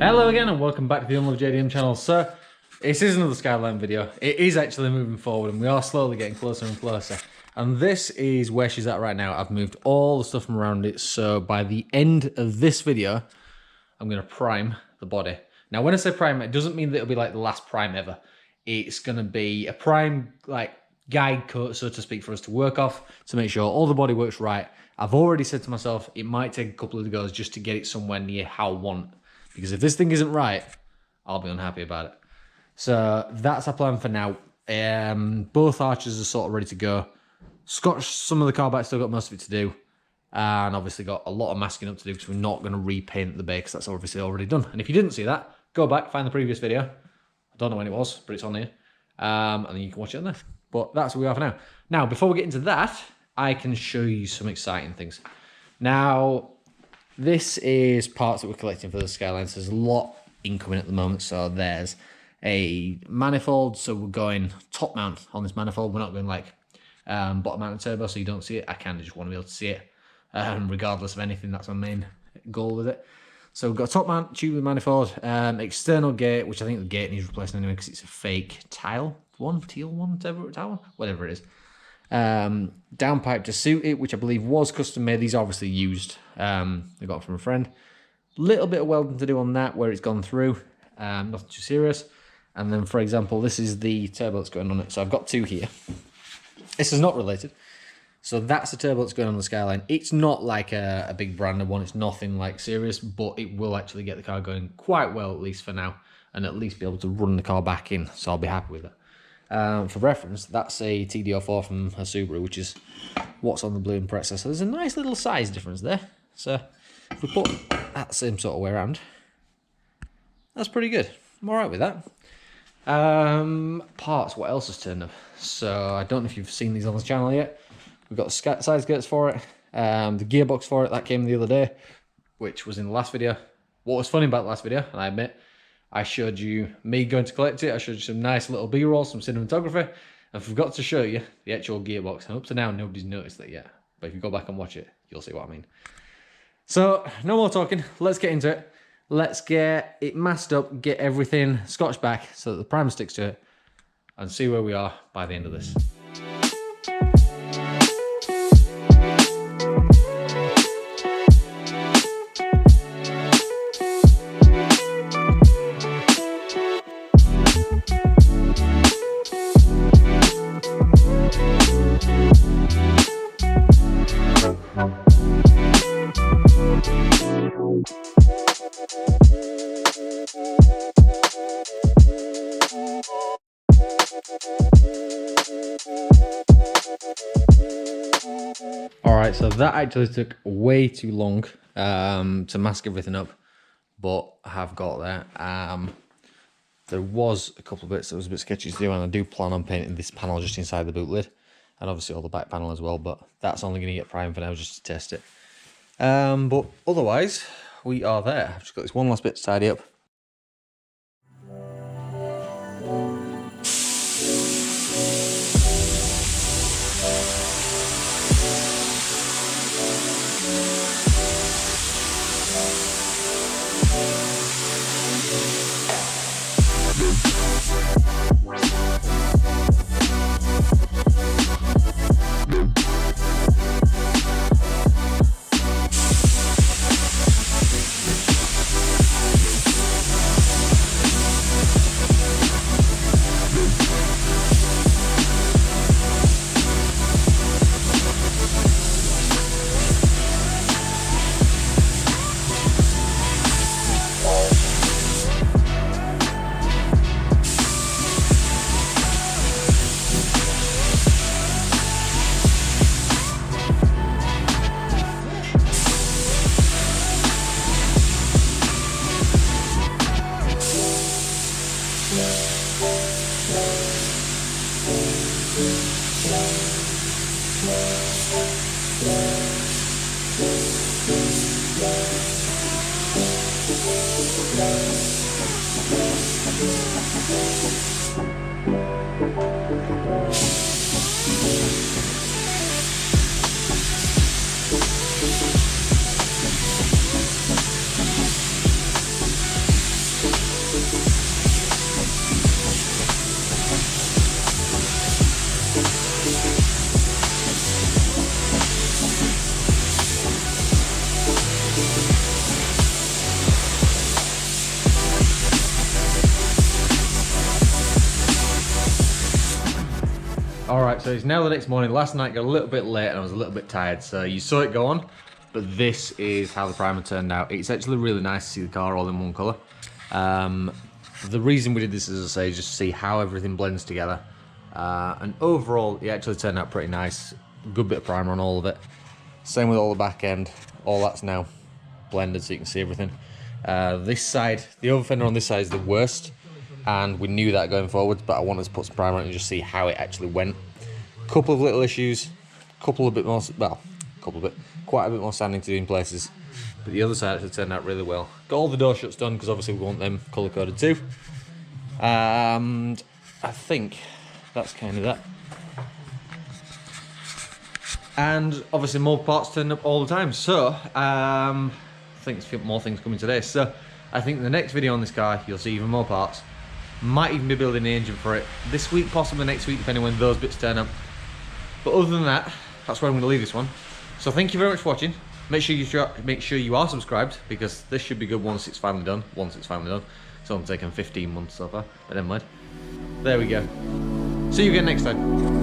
Hello again and welcome back to the Unloved JDM channel. So, this is another Skyline video. It is actually moving forward and we are slowly getting closer and closer. And this is where she's at right now. I've moved all the stuff from around it. So by the end of this video, I'm going to prime the body. Now when I say prime, it doesn't mean that it'll be like the last prime ever. It's going to be a prime like guide coat, so to speak, for us to work off to make sure all the body works right. I've already said to myself, it might take a couple of goes just to get it somewhere near how I want. Because if this thing isn't right, I'll be unhappy about it. So that's our plan for now. Both arches are sort of ready to go. Scotch, some of the car back still got most of it to do. And obviously got a lot of masking up to do because we're not going to repaint the bay because that's obviously already done. And if you didn't see that, go back, find the previous video. I don't know when it was, but it's on here. And then you can watch it on there. But that's where we are for now. Now, before we get into that, I can show you some exciting things. Now, this is parts that we're collecting for the Skyline. So there's a lot incoming at the moment. So there's a manifold. So we're going top mount on this manifold. We're not going like bottom mount turbo, so you don't see it. I kind of just want to be able to see it, regardless of anything. That's my main goal with it. So we've got top mount tubular manifold, external gate, which I think the gate needs replacing anyway because it's a fake tile one, teal one, whatever it is. Downpipe to suit it, which I believe was custom made. These are obviously used. I got it from a friend. Little bit of welding to do on that where it's gone through. Nothing too serious. And then, for example, this is the turbo that's going on it. So I've got two here. This is not related. So that's the turbo that's going on the Skyline. It's not like a big branded one. It's nothing like serious, but it will actually get the car going quite well, at least for now, and at least be able to run the car back in. So I'll be happy with it. For reference, that's a TD04 from a Subaru, which is what's on the blue and Pryces. So there's a nice little size difference there. So if we put that same sort of way around, that's pretty good. I'm all right with that. Parts, what else has turned up? So I don't know if you've seen these on the channel yet. We've got the side skirts for it. The gearbox for it, that came the other day, which was in the last video. What was funny about the last video, and I admit, I showed you me going to collect it. I showed you some nice little B-roll, some cinematography. I forgot to show you the actual gearbox. And up to now, nobody's noticed that yet. But if you go back and watch it, you'll see what I mean. So, no more talking. Let's get into it. Let's get it masked up, get everything scotched back so that the primer sticks to it, and see where we are by the end of this. Alright, so that actually took way too long to mask everything up, but I have got there. There was a couple of bits that was a bit sketchy to do, and I do plan on painting this panel just inside the boot lid, and obviously all the back panel as well, but that's only going to get primed for now just to test it. But otherwise, we are there. I've just got this one last bit to tidy up. Right, so it's now the next morning. Last night got a little bit late and I was a little bit tired, so you saw it go on, but this is how the primer turned out. It's actually really nice to see the car all in one colour. The reason we did this, as I say, is just to see how everything blends together. And overall, it actually turned out pretty nice. Good bit of primer on all of it. Same with all the back end. All that's now blended so you can see everything. This side, the over fender on this side is the worst, and we knew that going forward, but I wanted to put some primer on it and just see how it actually went. Couple of little issues, quite a bit more sanding to do in places, but the other side actually turned out really well. Got all the door shuts done because obviously we want them colour coded too, and I think that's kind of that. And obviously more parts turn up all the time, so I think there's a few more things coming today. So I think the next video on this car you'll see even more parts. Might even be building the engine for it this week, possibly next week, depending when those bits turn up. But other than that, that's where I'm going to leave this one. So thank you very much for watching. Make sure you are subscribed, because this should be good once it's finally done. It's only taken 15 months so far, but never mind. There we go. See you again next time.